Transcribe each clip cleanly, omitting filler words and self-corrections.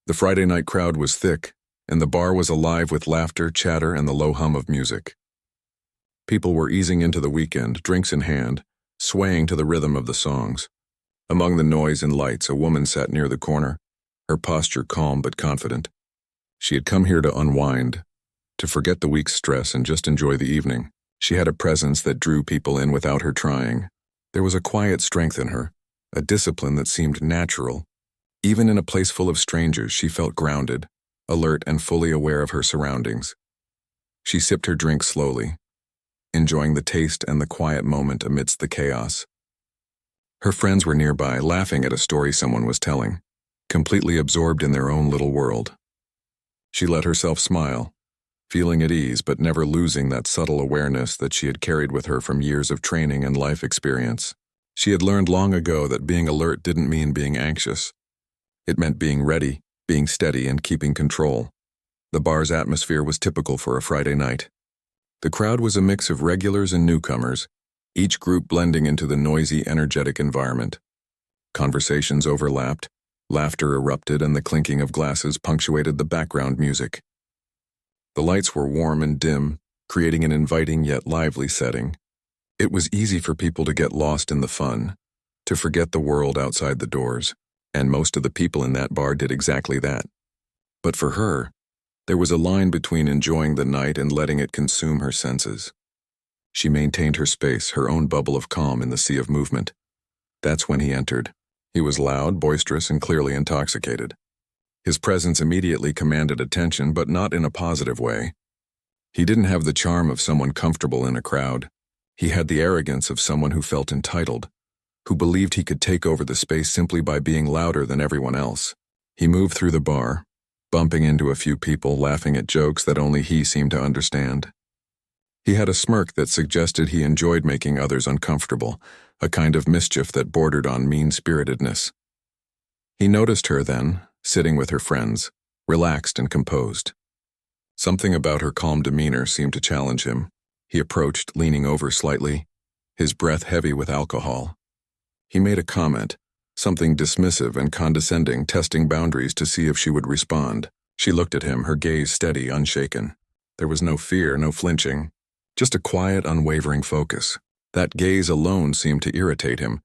The Friday night crowd was thick, and the bar was alive with laughter, chatter, and the low hum of music. People were easing into the weekend, drinks in hand, swaying to the rhythm of the songs. Among the noise and lights, a woman sat near the corner, her posture calm but confident. She had come here to unwind, to forget the week's stress and just enjoy the evening. She had a presence that drew people in without her trying. There was a quiet strength in her, a discipline that seemed natural. Even in a place full of strangers, she felt grounded, alert, and fully aware of her surroundings. She sipped her drink slowly, enjoying the taste and the quiet moment amidst the chaos. Her friends were nearby, laughing at a story someone was telling, completely absorbed in their own little world. She let herself smile, feeling at ease but never losing that subtle awareness that she had carried with her from years of training and life experience. She had learned long ago that being alert didn't mean being anxious. It meant being ready, being steady, and keeping control. The bar's atmosphere was typical for a Friday night. The crowd was a mix of regulars and newcomers, each group blending into the noisy, energetic environment. Conversations overlapped, laughter erupted, and the clinking of glasses punctuated the background music. The lights were warm and dim, creating an inviting yet lively setting. It was easy for people to get lost in the fun, to forget the world outside the doors, and most of the people in that bar did exactly that. But for her, there was a line between enjoying the night and letting it consume her senses. She maintained her space, her own bubble of calm in the sea of movement. That's when he entered. He was loud, boisterous, and clearly intoxicated. His presence immediately commanded attention, but not in a positive way. He didn't have the charm of someone comfortable in a crowd. He had the arrogance of someone who felt entitled, who believed he could take over the space simply by being louder than everyone else. He moved through the bar, bumping into a few people, laughing at jokes that only he seemed to understand. He had a smirk that suggested he enjoyed making others uncomfortable, a kind of mischief that bordered on mean-spiritedness. He noticed her then, sitting with her friends, relaxed and composed. Something about her calm demeanor seemed to challenge him. He approached, leaning over slightly, his breath heavy with alcohol. He made a comment, something dismissive and condescending, testing boundaries to see if she would respond. She looked at him, her gaze steady, unshaken. There was no fear, no flinching, just a quiet, unwavering focus. That gaze alone seemed to irritate him,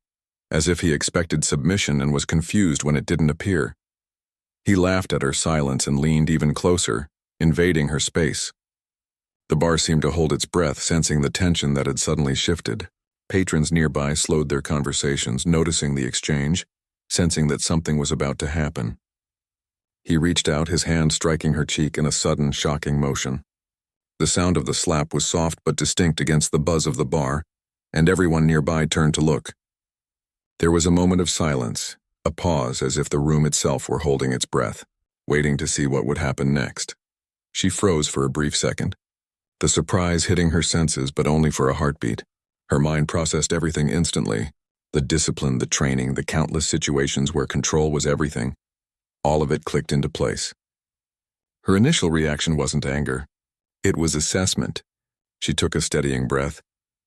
as if he expected submission and was confused when it didn't appear. He laughed at her silence and leaned even closer, invading her space. The bar seemed to hold its breath, sensing the tension that had suddenly shifted. Patrons nearby slowed their conversations, noticing the exchange, sensing that something was about to happen. He reached out, his hand striking her cheek in a sudden, shocking motion. The sound of the slap was soft but distinct against the buzz of the bar, and everyone nearby turned to look. There was a moment of silence, a pause as if the room itself were holding its breath, waiting to see what would happen next. She froze for a brief second, the surprise hitting her senses but only for a heartbeat. Her mind processed everything instantly, the discipline, the training, the countless situations where control was everything. All of it clicked into place. Her initial reaction wasn't anger. It was assessment. She took a steadying breath,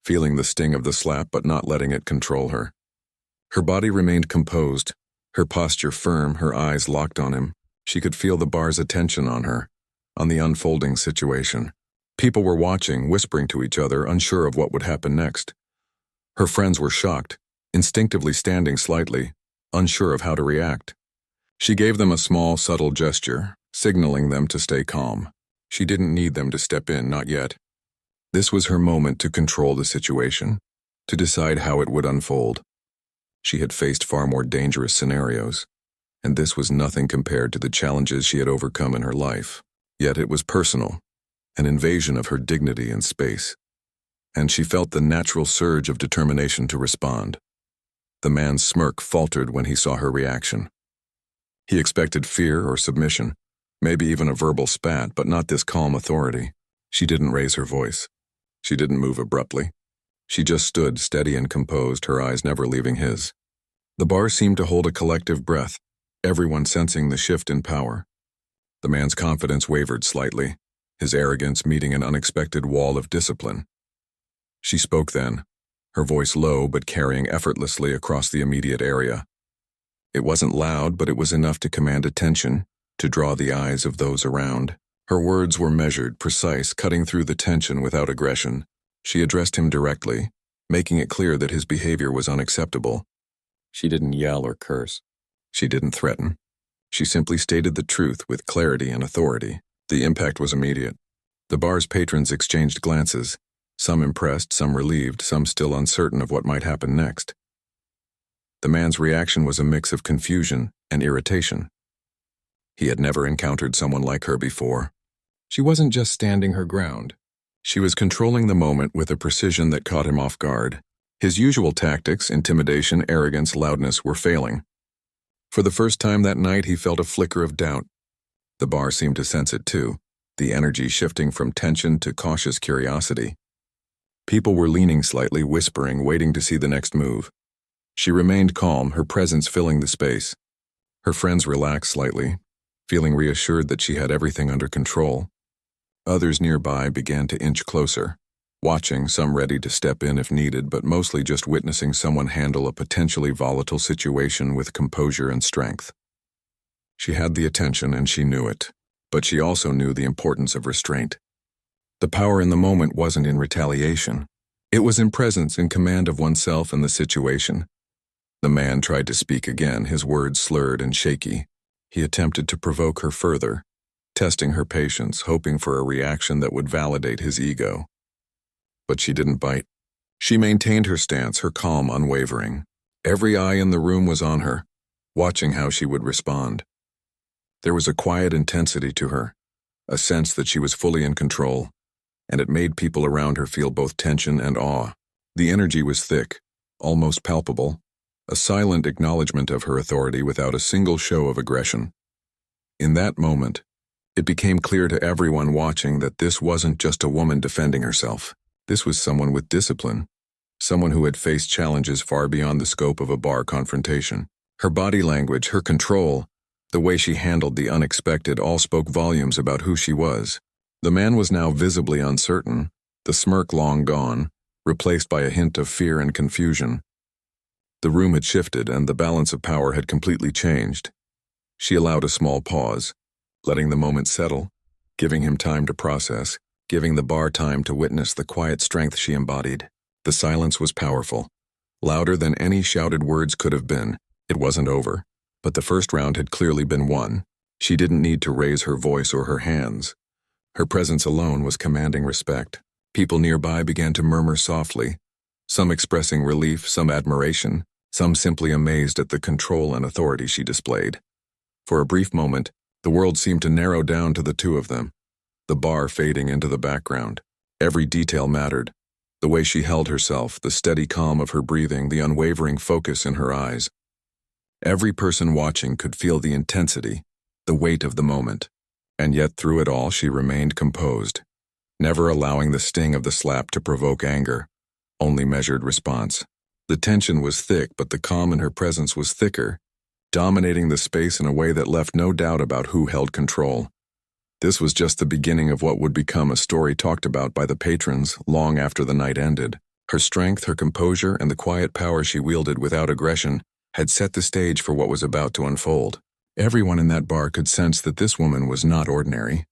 feeling the sting of the slap but not letting it control her. Her body remained composed, her posture firm, her eyes locked on him. She could feel the bar's attention on her, on the unfolding situation. People were watching, whispering to each other, unsure of what would happen next. Her friends were shocked, instinctively standing slightly, unsure of how to react. She gave them a small, subtle gesture, signaling them to stay calm. She didn't need them to step in, not yet. This was her moment to control the situation, to decide how it would unfold. She had faced far more dangerous scenarios, and this was nothing compared to the challenges she had overcome in her life. Yet it was personal, an invasion of her dignity and space, and she felt the natural surge of determination to respond. The man's smirk faltered when he saw her reaction. He expected fear or submission, maybe even a verbal spat, but not this calm authority. She didn't raise her voice. She didn't move abruptly. She just stood steady and composed, her eyes never leaving his. The bar seemed to hold a collective breath, everyone sensing the shift in power. The man's confidence wavered slightly, his arrogance meeting an unexpected wall of discipline. She spoke then, her voice low but carrying effortlessly across the immediate area. It wasn't loud, but it was enough to command attention, to draw the eyes of those around. Her words were measured, precise, cutting through the tension without aggression. She addressed him directly, making it clear that his behavior was unacceptable. She didn't yell or curse. She didn't threaten. She simply stated the truth with clarity and authority. The impact was immediate. The bar's patrons exchanged glances, some impressed, some relieved, some still uncertain of what might happen next. The man's reaction was a mix of confusion and irritation. He had never encountered someone like her before. She wasn't just standing her ground. She was controlling the moment with a precision that caught him off guard. His usual tactics, intimidation, arrogance, loudness, were failing. For the first time that night, he felt a flicker of doubt. The bar seemed to sense it too, the energy shifting from tension to cautious curiosity. People were leaning slightly, whispering, waiting to see the next move. She remained calm, her presence filling the space. Her friends relaxed slightly, feeling reassured that she had everything under control. Others nearby began to inch closer, watching, some ready to step in if needed, but mostly just witnessing someone handle a potentially volatile situation with composure and strength. She had the attention and she knew it, but she also knew the importance of restraint. The power in the moment wasn't in retaliation. It was in presence, in command of oneself and the situation. The man tried to speak again, his words slurred and shaky. He attempted to provoke her further, testing her patience, hoping for a reaction that would validate his ego. But she didn't bite. She maintained her stance, her calm unwavering. Every eye in the room was on her, watching how she would respond. There was a quiet intensity to her, a sense that she was fully in control, and it made people around her feel both tension and awe. The energy was thick, almost palpable, a silent acknowledgement of her authority without a single show of aggression. In that moment, it became clear to everyone watching that this wasn't just a woman defending herself. This was someone with discipline, someone who had faced challenges far beyond the scope of a bar confrontation. Her body language, her control, the way she handled the unexpected all spoke volumes about who she was. The man was now visibly uncertain, the smirk long gone, replaced by a hint of fear and confusion. The room had shifted and the balance of power had completely changed. She allowed a small pause, letting the moment settle, giving him time to process, giving the bar time to witness the quiet strength she embodied. The silence was powerful, louder than any shouted words could have been. It wasn't over, but the first round had clearly been won. She didn't need to raise her voice or her hands. Her presence alone was commanding respect. People nearby began to murmur softly, some expressing relief, some admiration, some simply amazed at the control and authority she displayed. For a brief moment, the world seemed to narrow down to the two of them, the bar fading into the background. Every detail mattered. The way she held herself, the steady calm of her breathing, the unwavering focus in her eyes. Every person watching could feel the intensity, the weight of the moment. And yet through it all she remained composed, never allowing the sting of the slap to provoke anger, only measured response. The tension was thick, but the calm in her presence was thicker, dominating the space in a way that left no doubt about who held control. This was just the beginning of what would become a story talked about by the patrons long after the night ended. Her strength, her composure, and the quiet power she wielded without aggression had set the stage for what was about to unfold. Everyone in that bar could sense that this woman was not ordinary.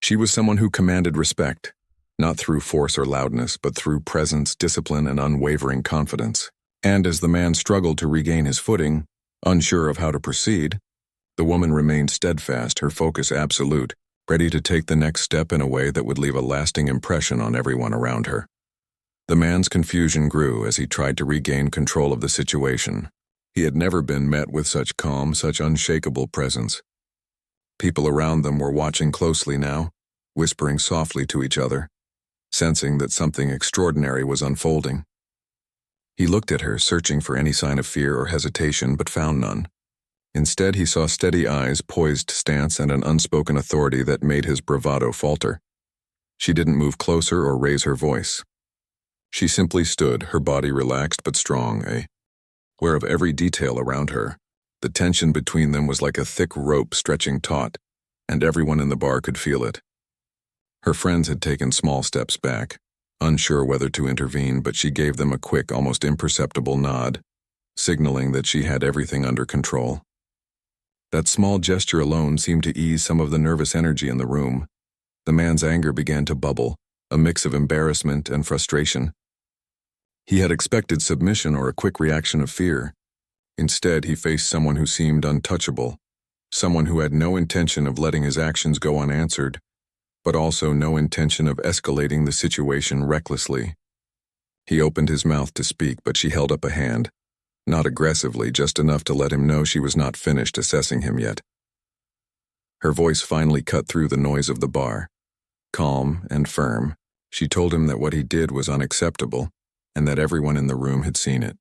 She was someone who commanded respect, not through force or loudness, but through presence, discipline, and unwavering confidence. And as the man struggled to regain his footing, unsure of how to proceed, the woman remained steadfast, her focus absolute, ready to take the next step in a way that would leave a lasting impression on everyone around her. The man's confusion grew as he tried to regain control of the situation. He had never been met with such calm, such unshakable presence. People around them were watching closely now, whispering softly to each other, sensing that something extraordinary was unfolding. He looked at her, searching for any sign of fear or hesitation, but found none. Instead, he saw steady eyes, poised stance, and an unspoken authority that made his bravado falter. She didn't move closer or raise her voice. She simply stood, her body relaxed but strong, aware of every detail around her. The tension between them was like a thick rope stretching taut, and everyone in the bar could feel it. Her friends had taken small steps back, unsure whether to intervene, but she gave them a quick, almost imperceptible nod, signaling that she had everything under control. That small gesture alone seemed to ease some of the nervous energy in the room. The man's anger began to bubble, a mix of embarrassment and frustration. He had expected submission or a quick reaction of fear. Instead, he faced someone who seemed untouchable, someone who had no intention of letting his actions go unanswered, but also no intention of escalating the situation recklessly. He opened his mouth to speak, but she held up a hand, not aggressively, just enough to let him know she was not finished assessing him yet. Her voice finally cut through the noise of the bar. Calm and firm, she told him that what he did was unacceptable, and that everyone in the room had seen it.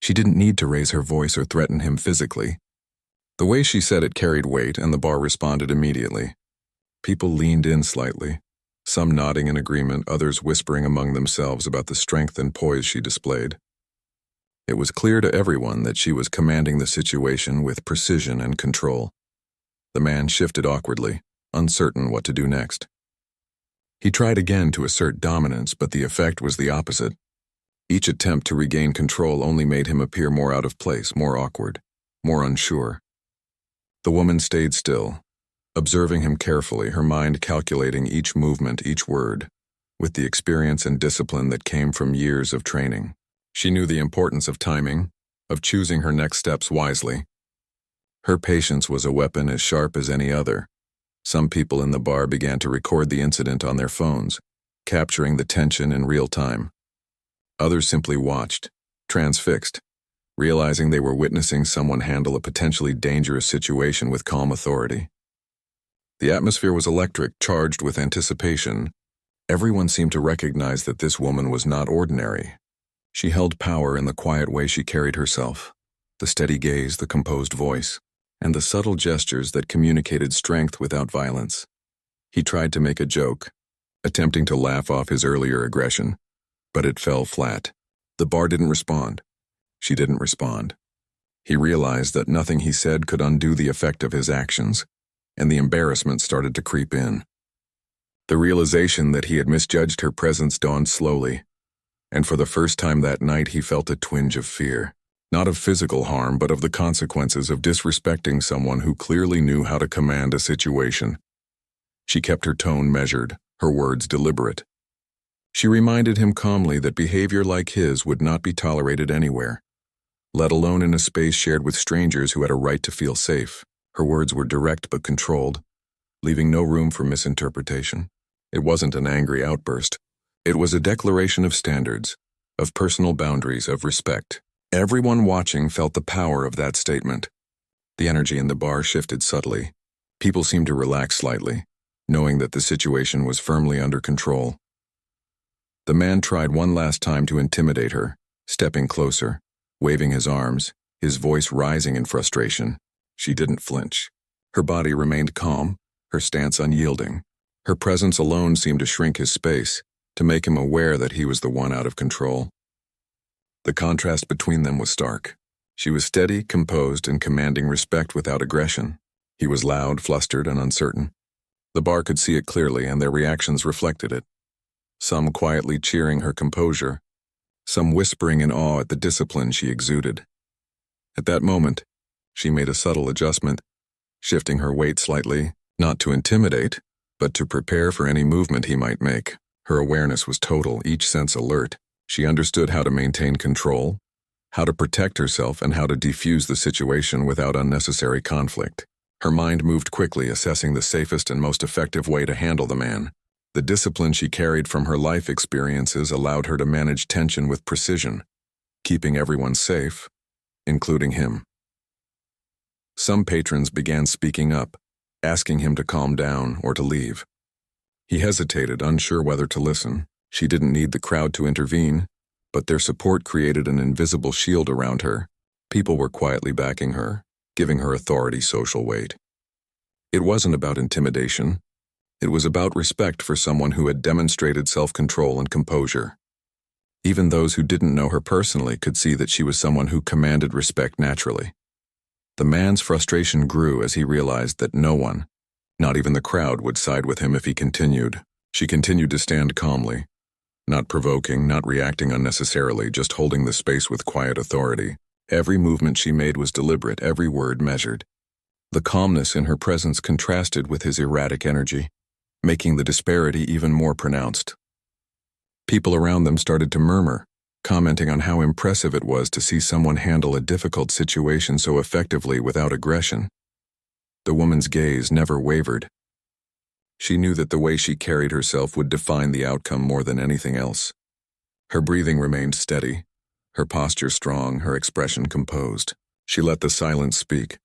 She didn't need to raise her voice or threaten him physically. The way she said it carried weight, and the bar responded immediately. People leaned in slightly, some nodding in agreement, others whispering among themselves about the strength and poise she displayed. It was clear to everyone that she was commanding the situation with precision and control. The man shifted awkwardly, uncertain what to do next. He tried again to assert dominance, but the effect was the opposite. Each attempt to regain control only made him appear more out of place, more awkward, more unsure. The woman stayed still, observing him carefully, her mind calculating each movement, each word, with the experience and discipline that came from years of training. She knew the importance of timing, of choosing her next steps wisely. Her patience was a weapon as sharp as any other. Some people in the bar began to record the incident on their phones, capturing the tension in real time. Others simply watched, transfixed, realizing they were witnessing someone handle a potentially dangerous situation with calm authority. The atmosphere was electric, charged with anticipation. Everyone seemed to recognize that this woman was not ordinary. She held power in the quiet way she carried herself, the steady gaze, the composed voice, and the subtle gestures that communicated strength without violence. He tried to make a joke, attempting to laugh off his earlier aggression, but it fell flat. The bar didn't respond. She didn't respond. He realized that nothing he said could undo the effect of his actions, and the embarrassment started to creep in. The realization that he had misjudged her presence dawned slowly, and for the first time that night he felt a twinge of fear, not of physical harm, but of the consequences of disrespecting someone who clearly knew how to command a situation. She kept her tone measured, her words deliberate. She reminded him calmly that behavior like his would not be tolerated anywhere, let alone in a space shared with strangers who had a right to feel safe. Her words were direct but controlled, leaving no room for misinterpretation. It wasn't an angry outburst. It was a declaration of standards, of personal boundaries, of respect. Everyone watching felt the power of that statement. The energy in the bar shifted subtly. People seemed to relax slightly, knowing that the situation was firmly under control. The man tried one last time to intimidate her, stepping closer, waving his arms, his voice rising in frustration. She didn't flinch. Her body remained calm, her stance unyielding. Her presence alone seemed to shrink his space, to make him aware that he was the one out of control. The contrast between them was stark. She was steady, composed, and commanding respect without aggression. He was loud, flustered, and uncertain. The bar could see it clearly, and their reactions reflected it. Some quietly cheering her composure, some whispering in awe at the discipline she exuded. At that moment, she made a subtle adjustment, shifting her weight slightly, not to intimidate, but to prepare for any movement he might make. Her awareness was total, each sense alert. She understood how to maintain control, how to protect herself, and how to defuse the situation without unnecessary conflict. Her mind moved quickly, assessing the safest and most effective way to handle the man. The discipline she carried from her life experiences allowed her to manage tension with precision, keeping everyone safe, including him. Some patrons began speaking up, asking him to calm down or to leave. He hesitated, unsure whether to listen. She didn't need the crowd to intervene, but their support created an invisible shield around her. People were quietly backing her, giving her authority social weight. It wasn't about intimidation. It was about respect for someone who had demonstrated self-control and composure. Even those who didn't know her personally could see that she was someone who commanded respect naturally. The man's frustration grew as he realized that no one, not even the crowd, would side with him if he continued. She continued to stand calmly, not provoking, not reacting unnecessarily, just holding the space with quiet authority. Every movement she made was deliberate, every word measured. The calmness in her presence contrasted with his erratic energy, making the disparity even more pronounced. People around them started to murmur, commenting on how impressive it was to see someone handle a difficult situation so effectively without aggression. The woman's gaze never wavered. She knew that the way she carried herself would define the outcome more than anything else. Her breathing remained steady, her posture strong, her expression composed. She let the silence speak,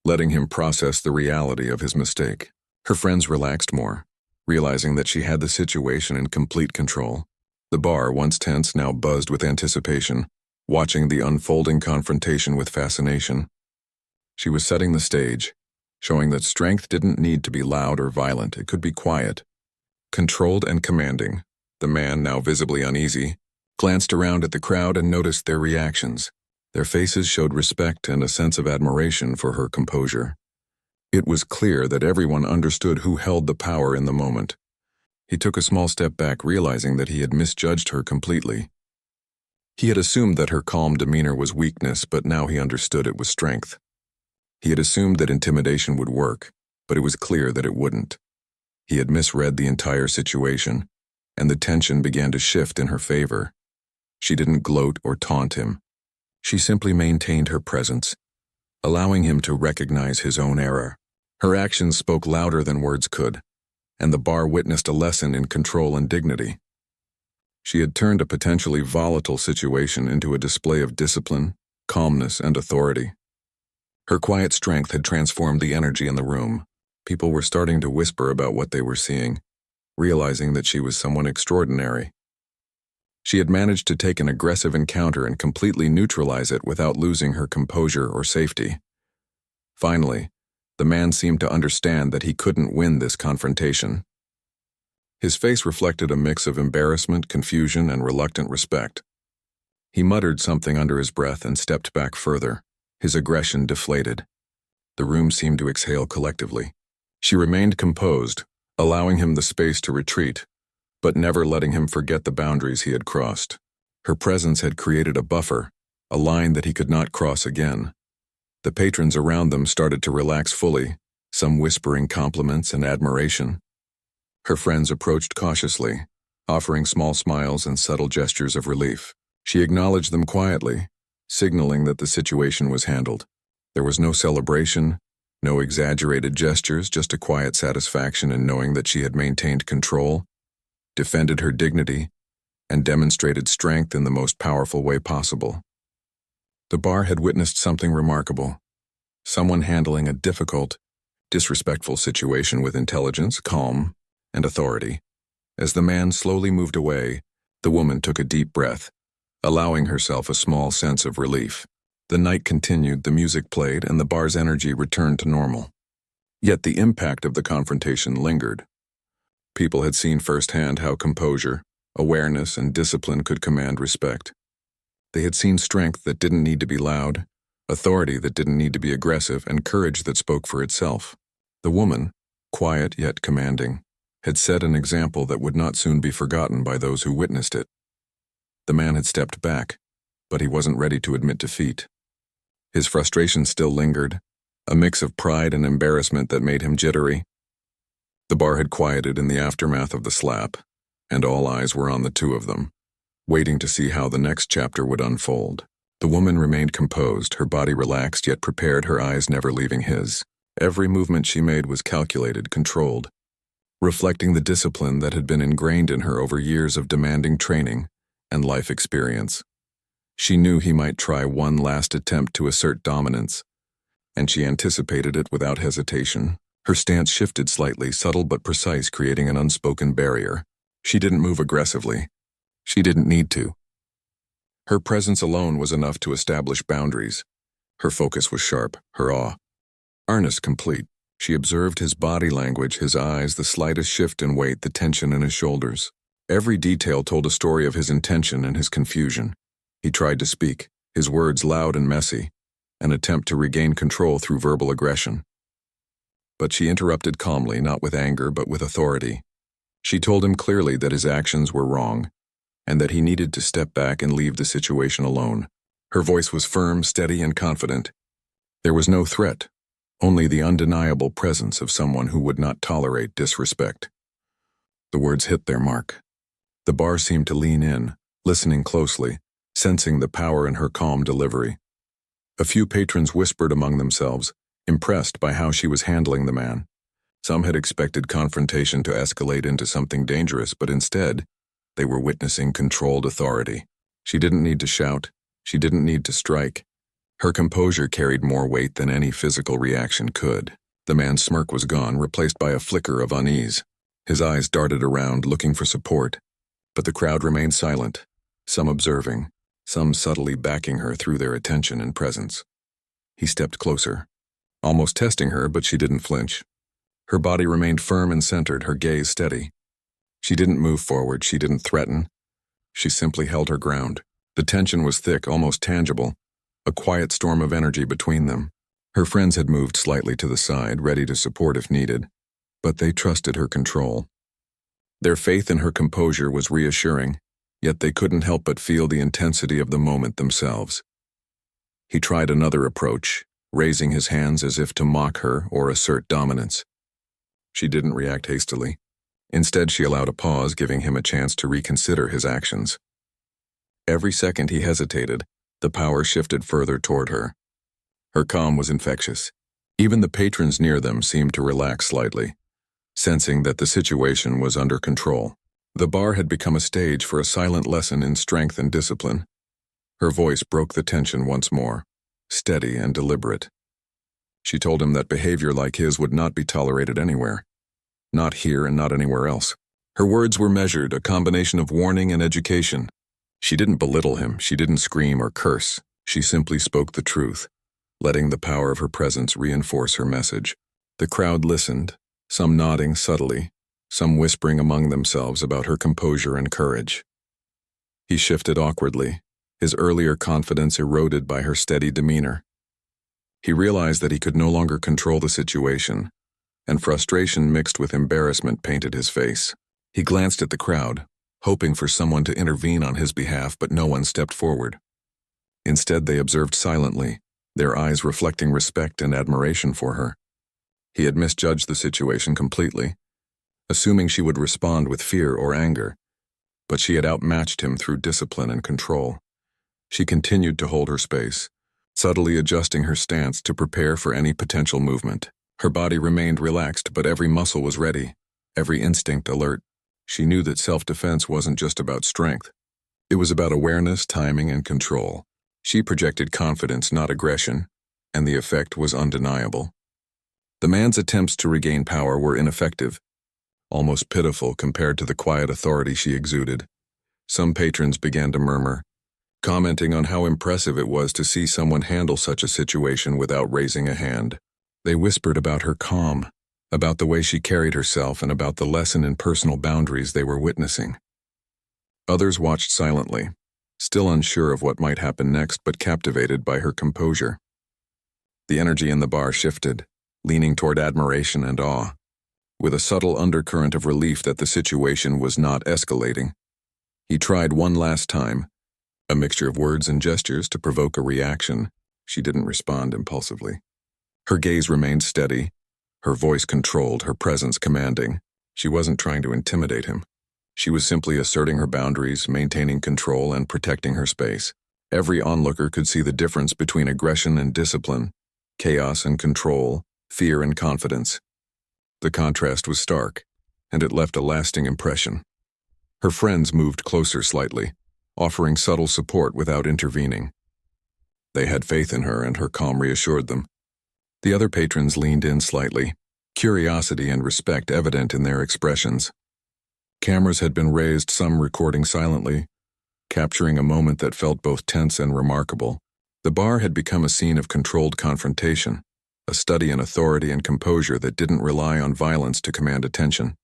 letting him process the reality of his mistake. Her friends relaxed more, realizing that she had the situation in complete control. The bar, once tense, now buzzed with anticipation, watching the unfolding confrontation with fascination. She was setting the stage, showing that strength didn't need to be loud or violent, it could be quiet. Controlled and commanding, the man, now visibly uneasy, glanced around at the crowd and noticed their reactions. Their faces showed respect and a sense of admiration for her composure. It was clear that everyone understood who held the power in the moment. He took a small step back, realizing that he had misjudged her completely. He had assumed that her calm demeanor was weakness, but now he understood it was strength. He had assumed that intimidation would work, but it was clear that it wouldn't. He had misread the entire situation, and the tension began to shift in her favor. She didn't gloat or taunt him. She simply maintained her presence, allowing him to recognize his own error. Her actions spoke louder than words could, and the bar witnessed a lesson in control and dignity. She had turned a potentially volatile situation into a display of discipline, calmness, and authority. Her quiet strength had transformed the energy in the room. People were starting to whisper about what they were seeing, realizing that she was someone extraordinary. She had managed to take an aggressive encounter and completely neutralize it without losing her composure or safety. Finally, the man seemed to understand that he couldn't win this confrontation. His face reflected a mix of embarrassment, confusion, and reluctant respect. He muttered something under his breath and stepped back further, his aggression deflated. The room seemed to exhale collectively. She remained composed, allowing him the space to retreat, but never letting him forget the boundaries he had crossed. Her presence had created a buffer, a line that he could not cross again. The patrons around them started to relax fully, some whispering compliments and admiration. Her friends approached cautiously, offering small smiles and subtle gestures of relief. She acknowledged them quietly, signaling that the situation was handled. There was no celebration, no exaggerated gestures, just a quiet satisfaction in knowing that she had maintained control, defended her dignity, and demonstrated strength in the most powerful way possible. The bar had witnessed something remarkable. Someone handling a difficult, disrespectful situation with intelligence, calm, and authority. As the man slowly moved away, the woman took a deep breath, allowing herself a small sense of relief. The night continued, the music played, and the bar's energy returned to normal. Yet the impact of the confrontation lingered. People had seen firsthand how composure, awareness, and discipline could command respect. They had seen strength that didn't need to be loud, authority that didn't need to be aggressive, and courage that spoke for itself. The woman, quiet yet commanding, had set an example that would not soon be forgotten by those who witnessed it. The man had stepped back, but he wasn't ready to admit defeat. His frustration still lingered, a mix of pride and embarrassment that made him jittery. The bar had quieted in the aftermath of the slap, and all eyes were on the two of them, waiting to see how the next chapter would unfold. The woman remained composed, her body relaxed yet prepared, her eyes never leaving his. Every movement she made was calculated, controlled, reflecting the discipline that had been ingrained in her over years of demanding training and life experience. She knew he might try one last attempt to assert dominance, and she anticipated it without hesitation. Her stance shifted slightly, subtle but precise, creating an unspoken barrier. She didn't move aggressively. She didn't need to. Her presence alone was enough to establish boundaries. Her focus was sharp, her awareness complete. She observed his body language, his eyes, the slightest shift in weight, the tension in his shoulders. Every detail told a story of his intention and his confusion. He tried to speak, his words loud and messy, an attempt to regain control through verbal aggression. But she interrupted calmly, not with anger but with authority. She told him clearly that his actions were wrong, and that he needed to step back and leave the situation alone. Her voice was firm, steady, and confident. There was no threat, only the undeniable presence of someone who would not tolerate disrespect. The words hit their mark. The bar seemed to lean in, listening closely, sensing the power in her calm delivery. A few patrons whispered among themselves, impressed by how she was handling the man. Some had expected confrontation to escalate into something dangerous, but instead, they were witnessing controlled authority. She didn't need to shout. She didn't need to strike. Her composure carried more weight than any physical reaction could. The man's smirk was gone, replaced by a flicker of unease. His eyes darted around, looking for support. But the crowd remained silent, some observing, some subtly backing her through their attention and presence. He stepped closer, almost testing her, but she didn't flinch. Her body remained firm and centered, her gaze steady. She didn't move forward, she didn't threaten. She simply held her ground. The tension was thick, almost tangible, a quiet storm of energy between them. Her friends had moved slightly to the side, ready to support if needed, but they trusted her control. Their faith in her composure was reassuring, yet they couldn't help but feel the intensity of the moment themselves. He tried another approach, raising his hands as if to mock her or assert dominance. She didn't react hastily. Instead, she allowed a pause, giving him a chance to reconsider his actions. Every second he hesitated, the power shifted further toward her. Her calm was infectious. Even the patrons near them seemed to relax slightly, sensing that the situation was under control. The bar had become a stage for a silent lesson in strength and discipline. Her voice broke the tension once more, steady and deliberate. She told him that behavior like his would not be tolerated anywhere. Not here and not anywhere else. Her words were measured, a combination of warning and education. She didn't belittle him, she didn't scream or curse. She simply spoke the truth, letting the power of her presence reinforce her message. The crowd listened, some nodding subtly, some whispering among themselves about her composure and courage. He shifted awkwardly, his earlier confidence eroded by her steady demeanor. He realized that he could no longer control the situation, and frustration mixed with embarrassment painted his face. He glanced at the crowd, hoping for someone to intervene on his behalf, but no one stepped forward. Instead, they observed silently, their eyes reflecting respect and admiration for her. He had misjudged the situation completely, assuming she would respond with fear or anger, but she had outmatched him through discipline and control. She continued to hold her space, subtly adjusting her stance to prepare for any potential movement. Her body remained relaxed, but every muscle was ready, every instinct alert. She knew that self-defense wasn't just about strength. It was about awareness, timing, and control. She projected confidence, not aggression, and the effect was undeniable. The man's attempts to regain power were ineffective, almost pitiful compared to the quiet authority she exuded. Some patrons began to murmur, commenting on how impressive it was to see someone handle such a situation without raising a hand. They whispered about her calm, about the way she carried herself, and about the lesson in personal boundaries they were witnessing. Others watched silently, still unsure of what might happen next, but captivated by her composure. The energy in the bar shifted, leaning toward admiration and awe, with a subtle undercurrent of relief that the situation was not escalating. He tried one last time, a mixture of words and gestures to provoke a reaction. She didn't respond impulsively. Her gaze remained steady, her voice controlled, her presence commanding. She wasn't trying to intimidate him. She was simply asserting her boundaries, maintaining control, and protecting her space. Every onlooker could see the difference between aggression and discipline, chaos and control, fear and confidence. The contrast was stark, and it left a lasting impression. Her friends moved closer slightly, offering subtle support without intervening. They had faith in her, and her calm reassured them. The other patrons leaned in slightly, curiosity and respect evident in their expressions. Cameras had been raised, some recording silently, capturing a moment that felt both tense and remarkable. The bar had become a scene of controlled confrontation, a study in authority and composure that didn't rely on violence to command attention.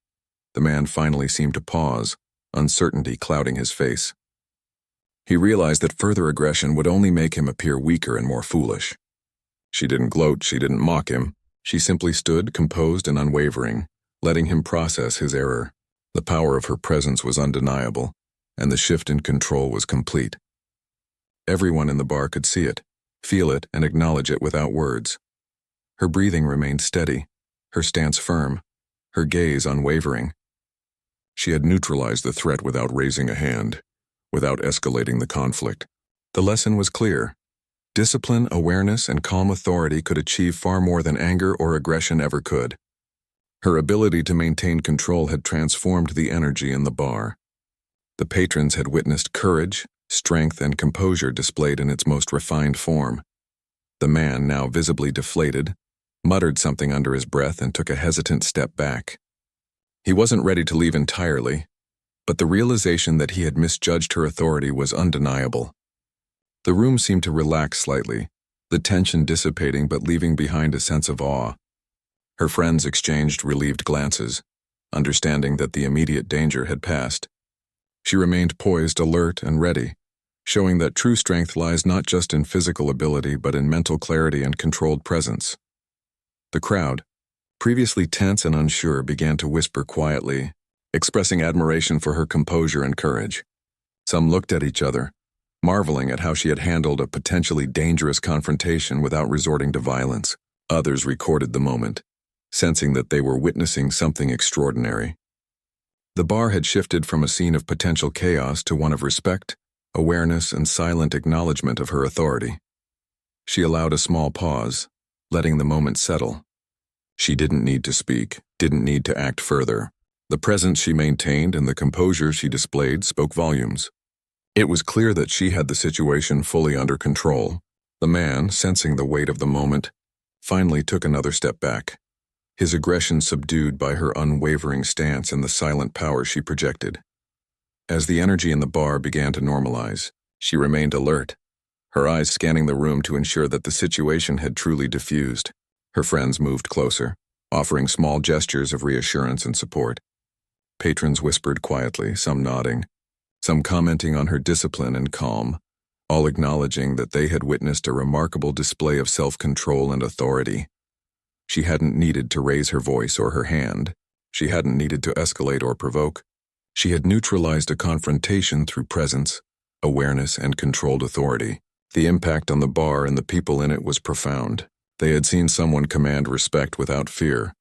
The man finally seemed to pause, uncertainty clouding his face. He realized that further aggression would only make him appear weaker and more foolish. She didn't gloat, she didn't mock him. She simply stood, composed and unwavering, letting him process his error. The power of her presence was undeniable, and the shift in control was complete. Everyone in the bar could see it, feel it, and acknowledge it without words. Her breathing remained steady, her stance firm, her gaze unwavering. She had neutralized the threat without raising a hand, without escalating the conflict. The lesson was clear. Discipline, awareness, and calm authority could achieve far more than anger or aggression ever could. Her ability to maintain control had transformed the energy in the bar. The patrons had witnessed courage, strength, and composure displayed in its most refined form. The man, now visibly deflated, muttered something under his breath and took a hesitant step back. He wasn't ready to leave entirely, but the realization that he had misjudged her authority was undeniable. The room seemed to relax slightly, the tension dissipating but leaving behind a sense of awe. Her friends exchanged relieved glances, understanding that the immediate danger had passed. She remained poised, alert, and ready, showing that true strength lies not just in physical ability but in mental clarity and controlled presence. The crowd, previously tense and unsure, began to whisper quietly, expressing admiration for her composure and courage. Some looked at each other, marveling at how she had handled a potentially dangerous confrontation without resorting to violence. Others recorded the moment, sensing that they were witnessing something extraordinary. The bar had shifted from a scene of potential chaos to one of respect, awareness, and silent acknowledgement of her authority. She allowed a small pause, letting the moment settle. She didn't need to speak, didn't need to act further. The presence she maintained and the composure she displayed spoke volumes. It was clear that she had the situation fully under control. The man, sensing the weight of the moment, finally took another step back, his aggression subdued by her unwavering stance and the silent power she projected. As the energy in the bar began to normalize, she remained alert, her eyes scanning the room to ensure that the situation had truly diffused. Her friends moved closer, offering small gestures of reassurance and support. Patrons whispered quietly, some nodding, some commenting on her discipline and calm, all acknowledging that they had witnessed a remarkable display of self-control and authority. She hadn't needed to raise her voice or her hand. She hadn't needed to escalate or provoke. She had neutralized a confrontation through presence, awareness, and controlled authority. The impact on the bar and the people in it was profound. They had seen someone command respect without fear,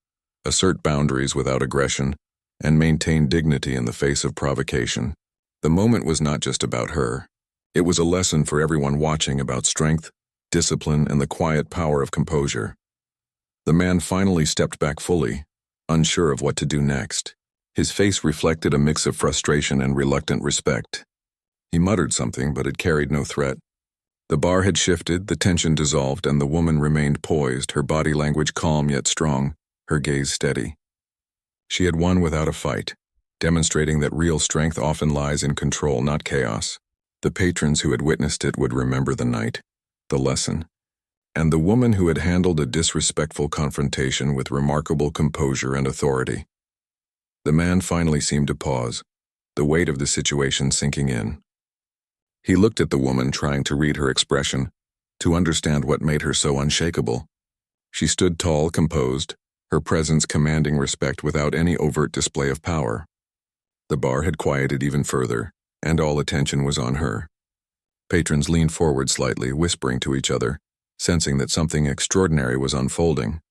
assert boundaries without aggression, and maintain dignity in the face of provocation. The moment was not just about her. It was a lesson for everyone watching about strength, discipline, and the quiet power of composure. The man finally stepped back fully, unsure of what to do next. His face reflected a mix of frustration and reluctant respect. He muttered something, but it carried no threat. The bar had shifted, the tension dissolved, and the woman remained poised, her body language calm yet strong, her gaze steady. She had won without a fight, demonstrating that real strength often lies in control, not chaos. The patrons who had witnessed it would remember the night, the lesson, and the woman who had handled a disrespectful confrontation with remarkable composure and authority. The man finally seemed to pause, the weight of the situation sinking in. He looked at the woman, trying to read her expression, to understand what made her so unshakable. She stood tall, composed, her presence commanding respect without any overt display of power. The bar had quieted even further, and all attention was on her. Patrons leaned forward slightly, whispering to each other, sensing that something extraordinary was unfolding.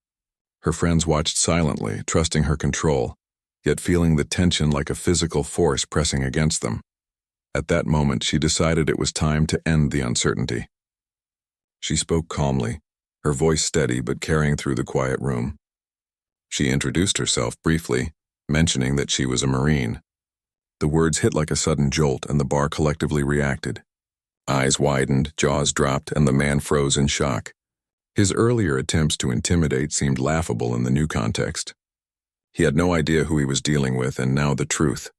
Her friends watched silently, trusting her control, yet feeling the tension like a physical force pressing against them. At that moment, she decided it was time to end the uncertainty. She spoke calmly, her voice steady but carrying through the quiet room. She introduced herself briefly, mentioning that she was a Marine. The words hit like a sudden jolt, and the bar collectively reacted. Eyes widened, jaws dropped, and the man froze in shock. His earlier attempts to intimidate seemed laughable in the new context. He had no idea who he was dealing with, and now the truth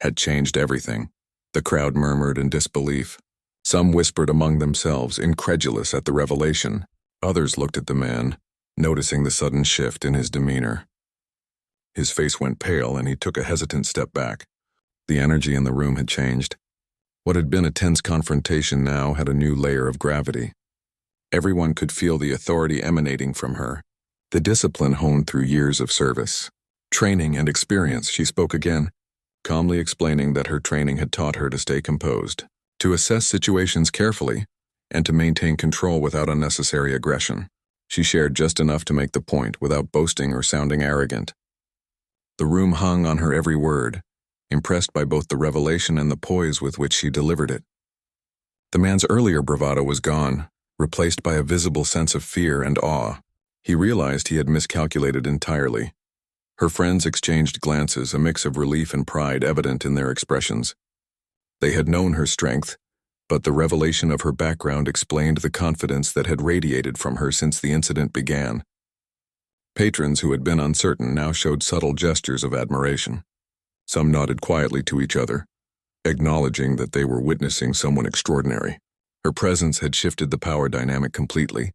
had changed everything. The crowd murmured in disbelief. Some whispered among themselves, incredulous at the revelation. Others looked at the man, noticing the sudden shift in his demeanor. His face went pale, and he took a hesitant step back. The energy in the room had changed. What had been a tense confrontation now had a new layer of gravity. Everyone could feel the authority emanating from her, the discipline honed through years of service, training, and experience. She spoke again, calmly explaining that her training had taught her to stay composed, to assess situations carefully, and to maintain control without unnecessary aggression. She shared just enough to make the point without boasting or sounding arrogant. The room hung on her every word, impressed by both the revelation and the poise with which she delivered it. The man's earlier bravado was gone, replaced by a visible sense of fear and awe. He realized he had miscalculated entirely. Her friends exchanged glances, a mix of relief and pride evident in their expressions. They had known her strength, but the revelation of her background explained the confidence that had radiated from her since the incident began. Patrons who had been uncertain now showed subtle gestures of admiration. Some nodded quietly to each other, acknowledging that they were witnessing someone extraordinary. Her presence had shifted the power dynamic completely,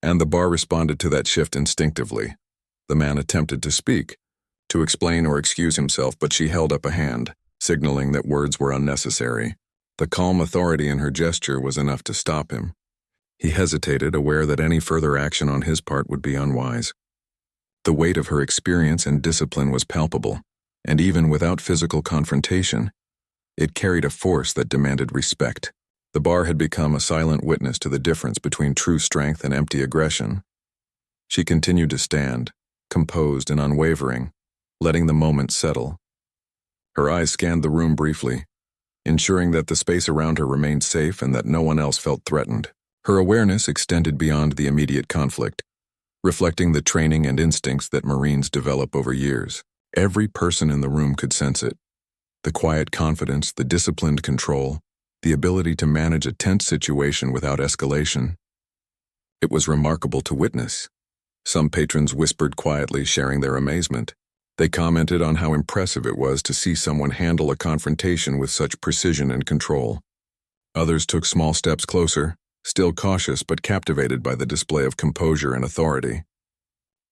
and the bar responded to that shift instinctively. The man attempted to speak, to explain or excuse himself, but she held up a hand, signaling that words were unnecessary. The calm authority in her gesture was enough to stop him. He hesitated, aware that any further action on his part would be unwise. The weight of her experience and discipline was palpable, and even without physical confrontation, it carried a force that demanded respect. The bar had become a silent witness to the difference between true strength and empty aggression. She continued to stand, composed and unwavering, letting the moment settle. Her eyes scanned the room briefly, ensuring that the space around her remained safe and that no one else felt threatened. Her awareness extended beyond the immediate conflict, reflecting the training and instincts that Marines develop over years. Every person in the room could sense it. The quiet confidence, the disciplined control, the ability to manage a tense situation without escalation. It was remarkable to witness. Some patrons whispered quietly, sharing their amazement. They commented on how impressive it was to see someone handle a confrontation with such precision and control. Others took small steps closer, still cautious but captivated by the display of composure and authority.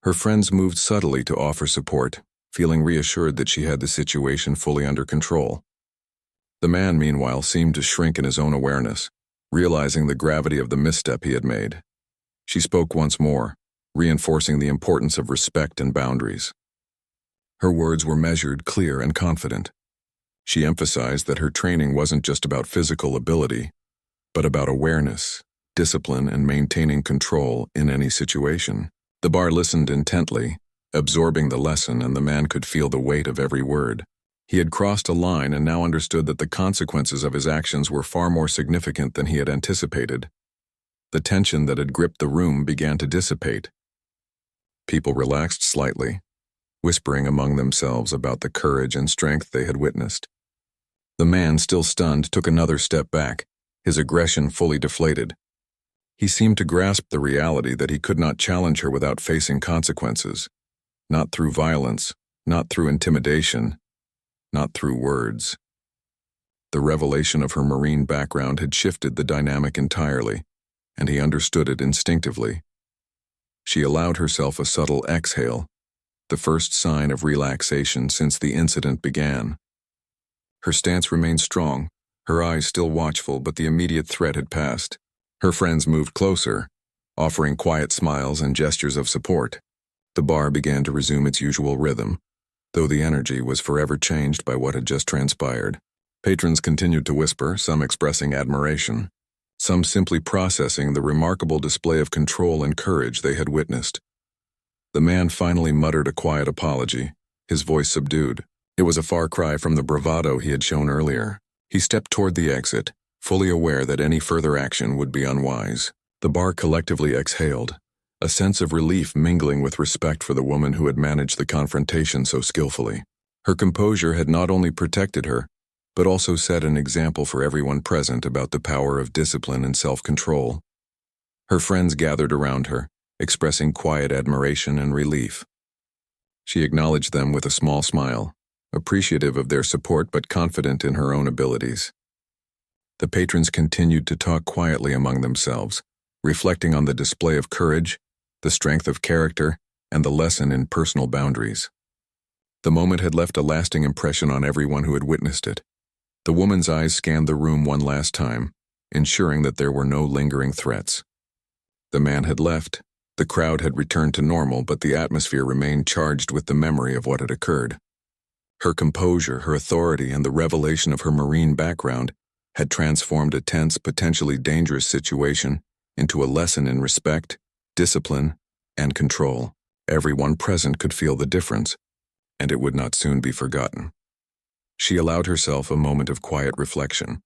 Her friends moved subtly to offer support, feeling reassured that she had the situation fully under control. The man, meanwhile, seemed to shrink in his own awareness, realizing the gravity of the misstep he had made. She spoke once more, reinforcing the importance of respect and boundaries. Her words were measured, clear, and confident. She emphasized that her training wasn't just about physical ability, but about awareness, discipline, and maintaining control in any situation. The bar listened intently, absorbing the lesson, and the man could feel the weight of every word. He had crossed a line and now understood that the consequences of his actions were far more significant than he had anticipated. The tension that had gripped the room began to dissipate. People relaxed slightly, whispering among themselves about the courage and strength they had witnessed. The man, still stunned, took another step back, his aggression fully deflated. He seemed to grasp the reality that he could not challenge her without facing consequences. Not through violence, not through intimidation, not through words. The revelation of her Marine background had shifted the dynamic entirely, and he understood it instinctively. She allowed herself a subtle exhale, the first sign of relaxation since the incident began. Her stance remained strong, her eyes still watchful, but the immediate threat had passed. Her friends moved closer, offering quiet smiles and gestures of support. The bar began to resume its usual rhythm, though the energy was forever changed by what had just transpired. Patrons continued to whisper, some expressing admiration, some simply processing the remarkable display of control and courage they had witnessed. The man finally muttered a quiet apology, his voice subdued. It was a far cry from the bravado he had shown earlier. He stepped toward the exit, fully aware that any further action would be unwise. The bar collectively exhaled, a sense of relief mingling with respect for the woman who had managed the confrontation so skillfully. Her composure had not only protected her, but also set an example for everyone present about the power of discipline and self-control. Her friends gathered around her, expressing quiet admiration and relief. She acknowledged them with a small smile, appreciative of their support but confident in her own abilities. The patrons continued to talk quietly among themselves, reflecting on the display of courage, the strength of character, and the lesson in personal boundaries. The moment had left a lasting impression on everyone who had witnessed it. The woman's eyes scanned the room one last time, ensuring that there were no lingering threats. The man had left. The crowd had returned to normal, but the atmosphere remained charged with the memory of what had occurred. Her composure, her authority, and the revelation of her Marine background had transformed a tense, potentially dangerous situation into a lesson in respect, discipline, and control. Everyone present could feel the difference, and it would not soon be forgotten. She allowed herself a moment of quiet reflection,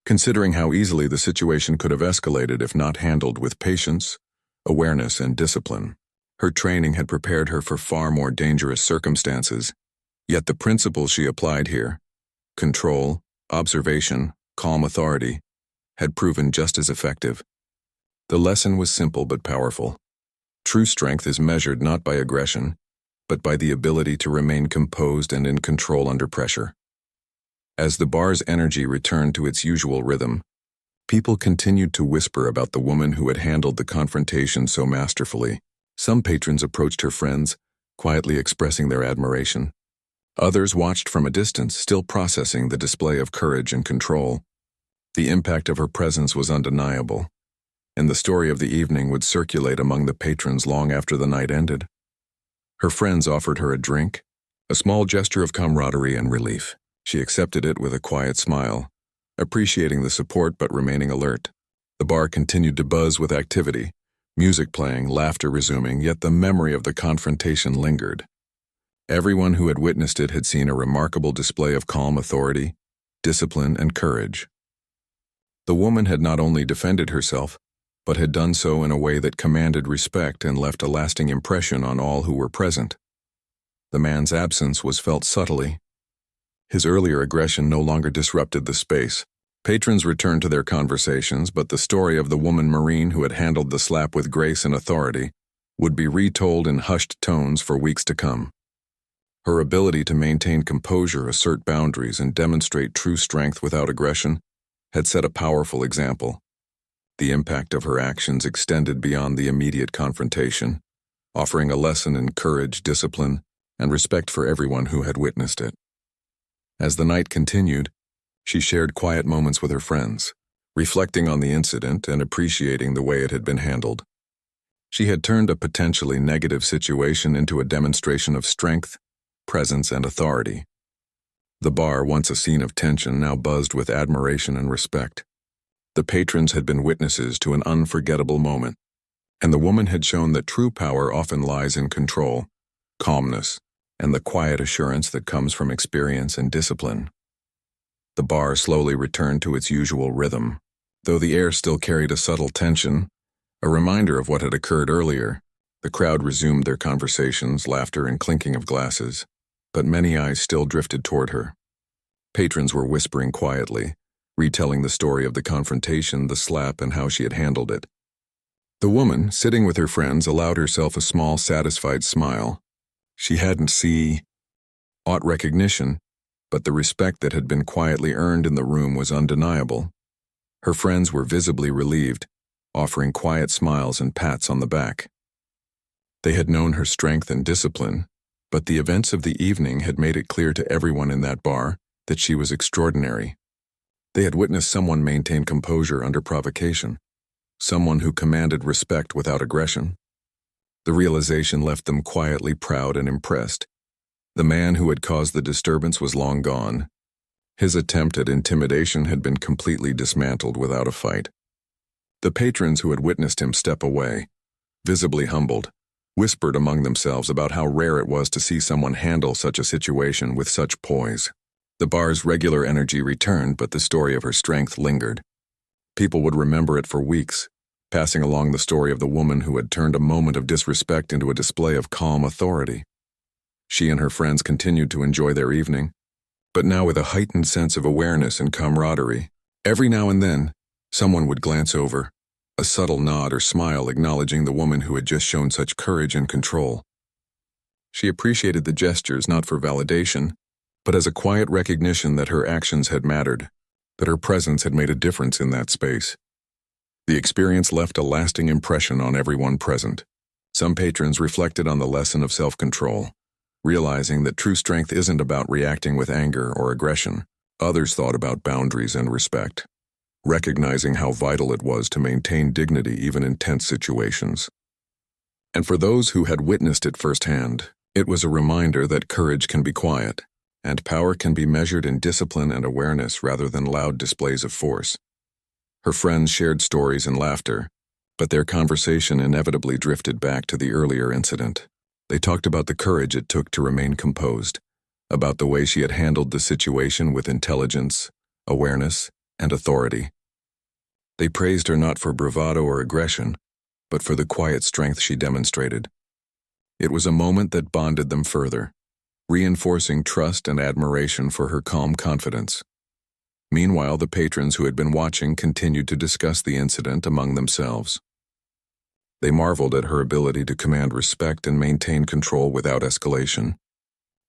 considering how easily the situation could have escalated if not handled with patience, awareness, and discipline. Her training had prepared her for far more dangerous circumstances, yet the principles she applied here, control, observation, calm authority, had proven just as effective. The lesson was simple but powerful. True strength is measured not by aggression, but by the ability to remain composed and in control under pressure. As the bar's energy returned to its usual rhythm, people continued to whisper about the woman who had handled the confrontation so masterfully. Some patrons approached her friends, quietly expressing their admiration. Others watched from a distance, still processing the display of courage and control. The impact of her presence was undeniable, and the story of the evening would circulate among the patrons long after the night ended. Her friends offered her a drink, a small gesture of camaraderie and relief. She accepted it with a quiet smile, appreciating the support but remaining alert. The bar continued to buzz with activity, music playing, laughter resuming, yet the memory of the confrontation lingered. Everyone who had witnessed it had seen a remarkable display of calm authority, discipline, and courage. The woman had not only defended herself, but had done so in a way that commanded respect and left a lasting impression on all who were present. The man's absence was felt subtly. His earlier aggression no longer disrupted the space. Patrons returned to their conversations, but the story of the woman Marine who had handled the slap with grace and authority would be retold in hushed tones for weeks to come. Her ability to maintain composure, assert boundaries, and demonstrate true strength without aggression had set a powerful example. The impact of her actions extended beyond the immediate confrontation, offering a lesson in courage, discipline, and respect for everyone who had witnessed it. As the night continued, she shared quiet moments with her friends, reflecting on the incident and appreciating the way it had been handled. She had turned a potentially negative situation into a demonstration of strength, presence, and authority. The bar, once a scene of tension, now buzzed with admiration and respect. The patrons had been witnesses to an unforgettable moment, and the woman had shown that true power often lies in control, calmness, and the quiet assurance that comes from experience and discipline. The bar slowly returned to its usual rhythm, though the air still carried a subtle tension, a reminder of what had occurred earlier. The crowd resumed their conversations, laughter, and clinking of glasses, but many eyes still drifted toward her. Patrons were whispering quietly, retelling the story of the confrontation, the slap, and how she had handled it. The woman, sitting with her friends, allowed herself a small, satisfied smile. She hadn't sought recognition, but the respect that had been quietly earned in the room was undeniable. Her friends were visibly relieved, offering quiet smiles and pats on the back. They had known her strength and discipline, but the events of the evening had made it clear to everyone in that bar that she was extraordinary. They had witnessed someone maintain composure under provocation, someone who commanded respect without aggression. The realization left them quietly proud and impressed. The man who had caused the disturbance was long gone. His attempt at intimidation had been completely dismantled without a fight. The patrons who had witnessed him step away, visibly humbled, whispered among themselves about how rare it was to see someone handle such a situation with such poise. The bar's regular energy returned, but the story of her strength lingered. People would remember it for weeks, passing along the story of the woman who had turned a moment of disrespect into a display of calm authority. She and her friends continued to enjoy their evening, but now with a heightened sense of awareness and camaraderie. Every now and then, someone would glance over, a subtle nod or smile acknowledging the woman who had just shown such courage and control. She appreciated the gestures not for validation, but as a quiet recognition that her actions had mattered, that her presence had made a difference in that space. The experience left a lasting impression on everyone present. Some patrons reflected on the lesson of self-control, realizing that true strength isn't about reacting with anger or aggression. Others thought about boundaries and respect, recognizing how vital it was to maintain dignity even in tense situations. And for those who had witnessed it firsthand, it was a reminder that courage can be quiet, and power can be measured in discipline and awareness rather than loud displays of force. Her friends shared stories and laughter, But their conversation inevitably drifted back to the earlier incident. They talked about the courage it took to remain composed, about the way she had handled the situation with intelligence, awareness, and authority. They praised her not for bravado or aggression, but for the quiet strength she demonstrated. It was a moment that bonded them further, reinforcing trust and admiration for her calm confidence. Meanwhile, the patrons who had been watching continued to discuss the incident among themselves. They marveled at her ability to command respect and maintain control without escalation.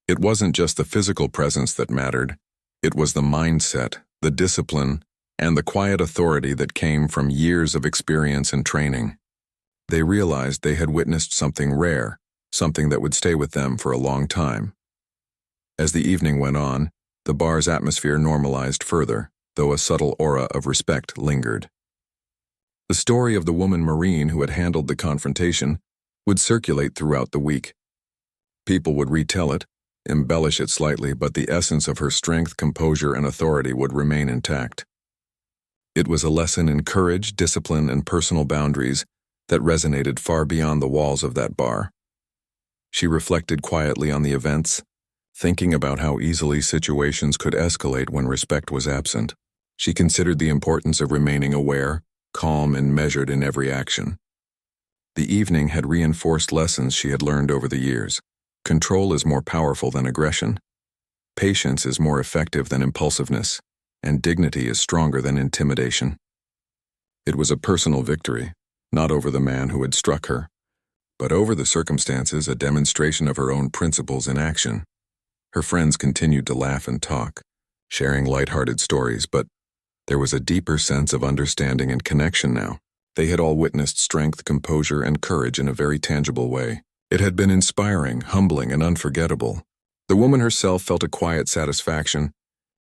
It wasn't just the physical presence that mattered, it was the mindset, the discipline, and the quiet authority that came from years of experience and training. They realized they had witnessed something rare, something that would stay with them for a long time. As the evening went on, the bar's atmosphere normalized further, though a subtle aura of respect lingered. The story of the woman Marine who had handled the confrontation would circulate throughout the week. People would retell it, embellish it slightly, but the essence of her strength, composure, and authority would remain intact. It was a lesson in courage, discipline, and personal boundaries that resonated far beyond the walls of that bar. She reflected quietly on the events, thinking about how easily situations could escalate when respect was absent. She considered the importance of remaining aware, calm, and measured in every action. The evening had reinforced lessons she had learned over the years. Control is more powerful than aggression. Patience is more effective than impulsiveness, and dignity is stronger than intimidation. It was a personal victory, not over the man who had struck her, but over the circumstances, a demonstration of her own principles in action. Her friends continued to laugh and talk, sharing lighthearted stories, but there was a deeper sense of understanding and connection now. They had all witnessed strength, composure, and courage in a very tangible way. It had been inspiring, humbling, and unforgettable. The woman herself felt a quiet satisfaction,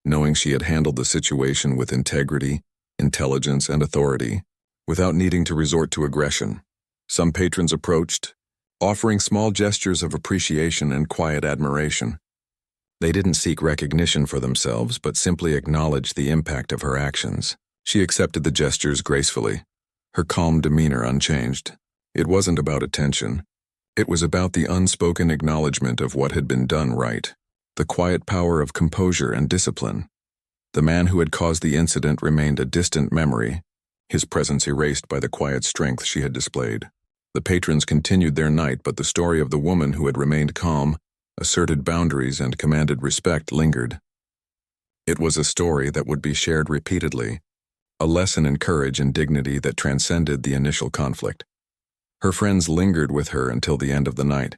knowing she had handled the situation with integrity, intelligence, and authority, without needing to resort to aggression. Some patrons approached, offering small gestures of appreciation and quiet admiration. They didn't seek recognition for themselves, but simply acknowledged the impact of her actions. She accepted the gestures gracefully, her calm demeanor unchanged. It wasn't about attention. It was about the unspoken acknowledgement of what had been done right, the quiet power of composure and discipline. The man who had caused the incident remained a distant memory, his presence erased by the quiet strength she had displayed. The patrons continued their night, but the story of the woman who had remained calm, asserted boundaries, and commanded respect lingered. It was a story that would be shared repeatedly, a lesson in courage and dignity that transcended the initial conflict. Her friends lingered with her until the end of the night,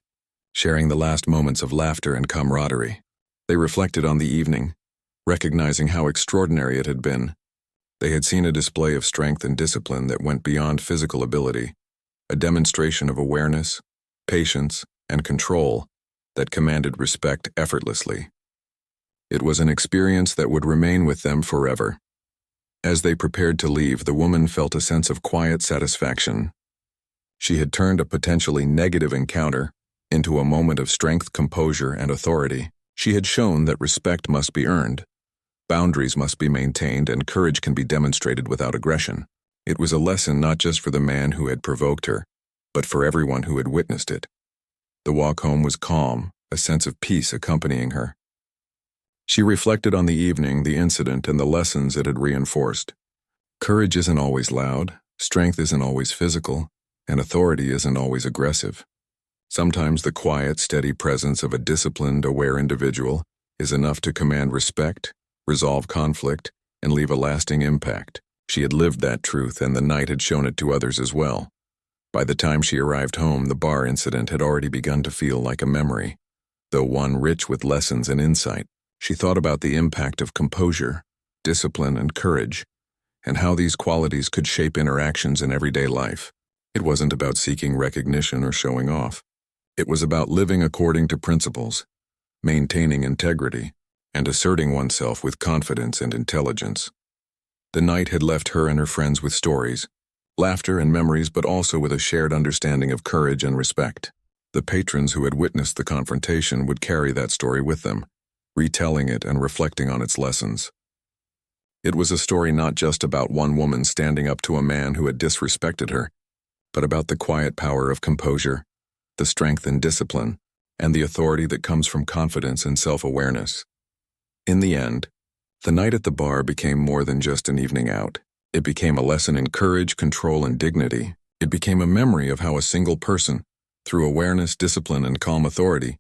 sharing the last moments of laughter and camaraderie. They reflected on the evening, recognizing how extraordinary it had been. They had seen a display of strength and discipline that went beyond physical ability, a demonstration of awareness, patience, and control that commanded respect effortlessly. It was an experience that would remain with them forever. As they prepared to leave, the woman felt a sense of quiet satisfaction. She had turned a potentially negative encounter into a moment of strength, composure, and authority. She had shown that respect must be earned, boundaries must be maintained, and courage can be demonstrated without aggression. It was a lesson not just for the man who had provoked her, but for everyone who had witnessed it. The walk home was calm, a sense of peace accompanying her. She reflected on the evening, the incident, and the lessons it had reinforced. Courage isn't always loud, strength isn't always physical, and authority isn't always aggressive. Sometimes the quiet, steady presence of a disciplined, aware individual is enough to command respect, resolve conflict, and leave a lasting impact. She had lived that truth, and the night had shown it to others as well. By the time she arrived home, the bar incident had already begun to feel like a memory. Though one rich with lessons and insight, she thought about the impact of composure, discipline, and courage, and how these qualities could shape interactions in everyday life. It wasn't about seeking recognition or showing off. It was about living according to principles, maintaining integrity, and asserting oneself with confidence and intelligence. The night had left her and her friends with stories, laughter and memories, but also with a shared understanding of courage and respect. The patrons who had witnessed the confrontation would carry that story with them, retelling it and reflecting on its lessons. It was a story not just about one woman standing up to a man who had disrespected her, but about the quiet power of composure, the strength and discipline, and the authority that comes from confidence and self-awareness. In the end, the night at the bar became more than just an evening out. It became a lesson in courage, control, and dignity. It became a memory of how a single person, through awareness, discipline, and calm authority,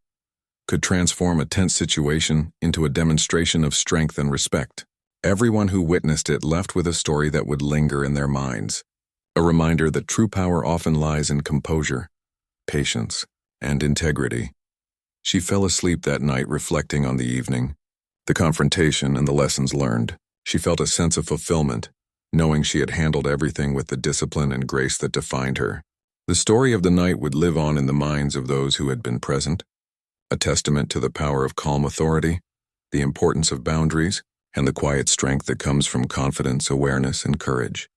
could transform a tense situation into a demonstration of strength and respect. Everyone who witnessed it left with a story that would linger in their minds, a reminder that true power often lies in composure, patience, and integrity. She fell asleep that night reflecting on the evening, the confrontation, and the lessons learned. She felt a sense of fulfillment, knowing she had handled everything with the discipline and grace that defined her. The story of the night would live on in the minds of those who had been present, a testament to the power of calm authority, the importance of boundaries, and the quiet strength that comes from confidence, awareness, and courage.